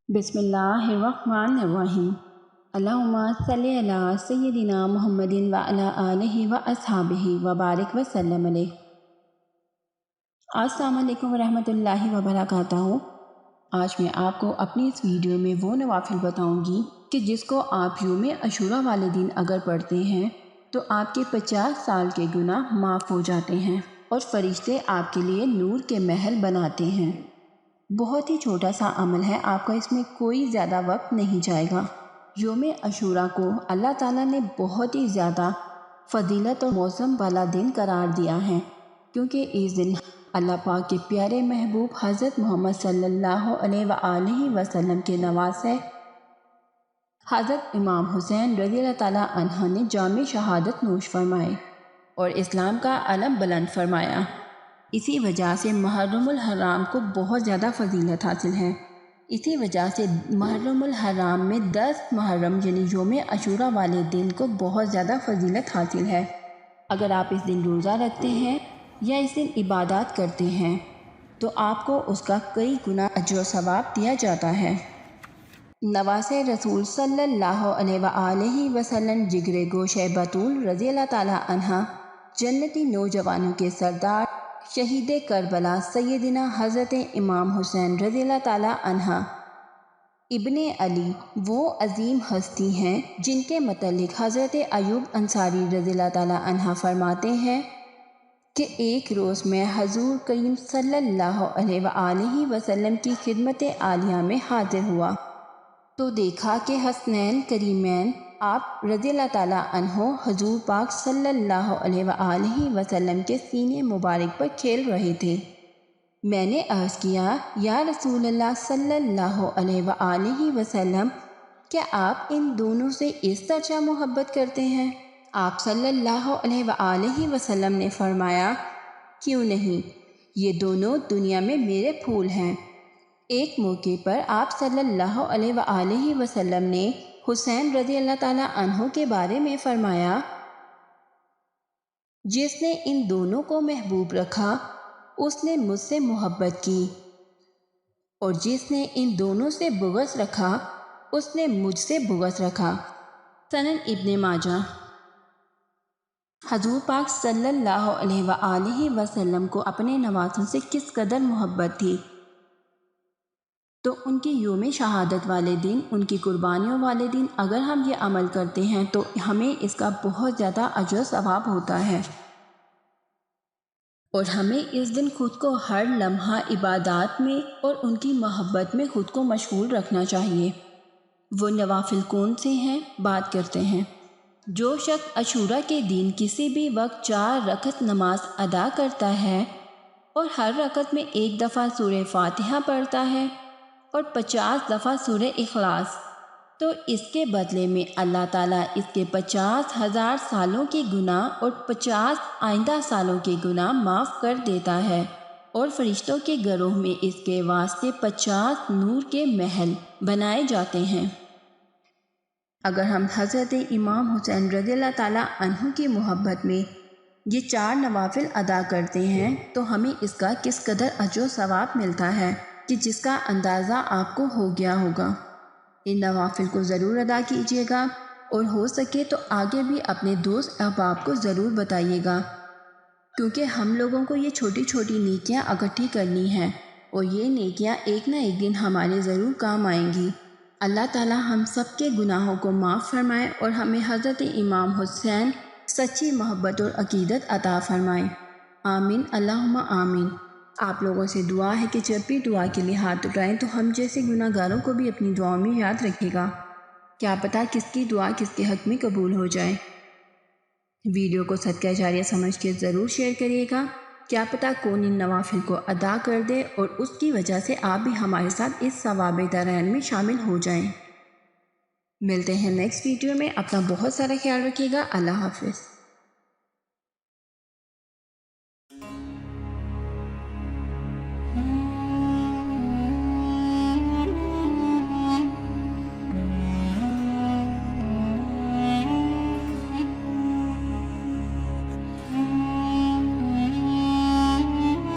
बिस्मिल्लाहिर्रहमानिर्रहीम। अल्लाहुम्मा सल्लि अला सय्यिदिना मुहम्मदिन व अला आलिहि व अस्हाबिहि व बारिक व सल्लम अलैहि। अस्सलामु अलैकुम व रहमतुल्लाहि व बरकातहू। आज मैं आपको अपनी इस वीडियो में वो नवाफिल बताऊंगी कि जिसको आप यौम अशूरा वाले दिन अगर पढ़ते हैं तो आपके 50 साल के गुनाह माफ़ हो जाते हैं और फरिश्ते आपके लिए नूर के महल बनाते हैं। बहुत ही छोटा सा अमल है, आपका इसमें कोई ज़्यादा वक्त नहीं जाएगा। यौम अशूरा को अल्लाह ताला ने बहुत ही ज़्यादा फजीलत और मौसम वाला दिन करार दिया है, क्योंकि इस दिन अल्लाह पाक के प्यारे महबूब हज़रत मोहम्मद सल्लल्लाहु अलैहि वसल्लम के नवासे हज़रत इमाम हुसैन रज़ियल्लाहु ताला अन्हा ने जाम शहादत नोश फरमाए और इस्लाम का अलम बुलंद फरमाया। इसी वजह से मुहर्रमुल हराम को बहुत ज़्यादा फजीलत हासिल है। इसी वजह से मुहर्रमुल हराम में 10 मुहर्रम यानी यौम अशूरा वाले दिन को बहुत ज़्यादा फजीलत हासिल है। अगर आप इस दिन रोज़ा रखते हैं या इस दिन इबादत करते हैं तो आपको उसका कई गुना अजर सवाब दिया जाता है। नवासे रसूल सल्लल्लाहु अलैहि वसल्लम जिगरे गोशे बतूल रज़ियल्लाहु ताला अन्हा, जन्नती नौजवानों के सरदार शहीद करबला सैयदना हज़रत इमाम हुसैन रज़ियल्लाहु ताला अन्हा इब्ने अली वो अजीम हस्ती हैं जिनके मतलब हज़रत अयूब अंसारी रज़ियल्लाहु ताला अन्हा फरमाते हैं कि एक रोज़ में हजूर करीम सल्लल्लाहु अलैहि वसल्लम की खिदमत आलिया में हाजिर हुआ तो देखा कि हसनैन करीमैन आप रज़ियल्लाहु ताला अन्हो हजूर पाक सल्लल्लाहु अलैहि वसल्लम के सीने मुबारक पर खेल रहे थे। मैंने अर्ज़ किया, या रसूल अल्लाह सल्लल्लाहु अलैहि वसल्लम, क्या आप इन दोनों से इस तरह मोहब्बत करते हैं? आप सल्लल्लाहु अलैहि वसल्लम ने फरमाया, क्यों नहीं, ये दोनों दुनिया में मेरे फूल हैं। एक मौके पर आप सल्लल्लाहु अलैहि वसल्लम ने हुसैन रज़ियल्लाहु ताला अन्हो के बारे में फरमाया, जिसने इन दोनों को महबूब रखा उसने मुझसे मोहब्बत की और जिसने इन दोनों से बुग़्ज़ रखा उसने मुझसे बुग़्ज़ रखा। सनन इब्ने माजा। हजूर पाक सल्लल्लाहु अलैहि वसल्लम को अपने नवासों से किस कदर मोहब्बत थी, तो उनकी यौम शहादत वाले दिन, उनकी कुर्बानियों वाले दिन अगर हम ये अमल करते हैं तो हमें इसका बहुत ज़्यादा अजर सवाब होता है और हमें इस दिन खुद को हर लम्हा इबादत में और उनकी मोहब्बत में खुद को मशगूल रखना चाहिए। वो नवाफिल कौन से हैं, बात करते हैं। जो शख्स अशूरा के दिन किसी भी वक्त 4 रकत नमाज अदा करता है और हर रकत में 1 दफ़ा सूरह फातिहा पढ़ता है और 50 दफ़ा सूरह इखलास, तो इसके बदले में अल्लाह ताला इसके 50,000 सालों के गुनाह और 50 आइंदा सालों के गुनाह माफ़ कर देता है और फरिश्तों के गरोह में इसके वास्ते 50 नूर के महल बनाए जाते हैं। अगर हम हज़रत इमाम हुसैन रज़ियल्लाहु ताला अन्हु की मोहब्बत में ये 4 नवाफिल अदा करते हैं तो हमें इसका किस कदर अजर सवाब मिलता है कि जिसका अंदाज़ा आपको हो गया होगा। इन नवाफिल को ज़रूर अदा कीजिएगा और हो सके तो आगे भी अपने दोस्त अहबाब को ज़रूर बताइएगा, क्योंकि हम लोगों को ये छोटी छोटी नेकियां इकट्ठी करनी हैं और ये नेकियां एक ना एक दिन हमारे ज़रूर काम आएंगी। अल्लाह ताला हम सब के गुनाहों को माफ़ फरमाए और हमें हज़रत इमाम हुसैन सच्ची मोहब्बत और अकीदत अता फरमाए। आमीन, अल्लाहुम्मा आमीन। आप लोगों से दुआ है कि जब भी दुआ के लिए हाथ उठाएं तो हम जैसे गुनाहगारों को भी अपनी दुआओं में याद रखिएगा। क्या पता किसकी दुआ किसके हक़ में कबूल हो जाए। वीडियो को सदका जारिया समझ के ज़रूर शेयर करिएगा। क्या पता कौन इन नवाफिल को अदा कर दे और उसकी वजह से आप भी हमारे साथ इस सवाब दरैन में शामिल हो जाएं। मिलते हैं नेक्स्ट वीडियो में। अपना बहुत सारा ख्याल रखिएगा। अल्लाह हाफ़िज़।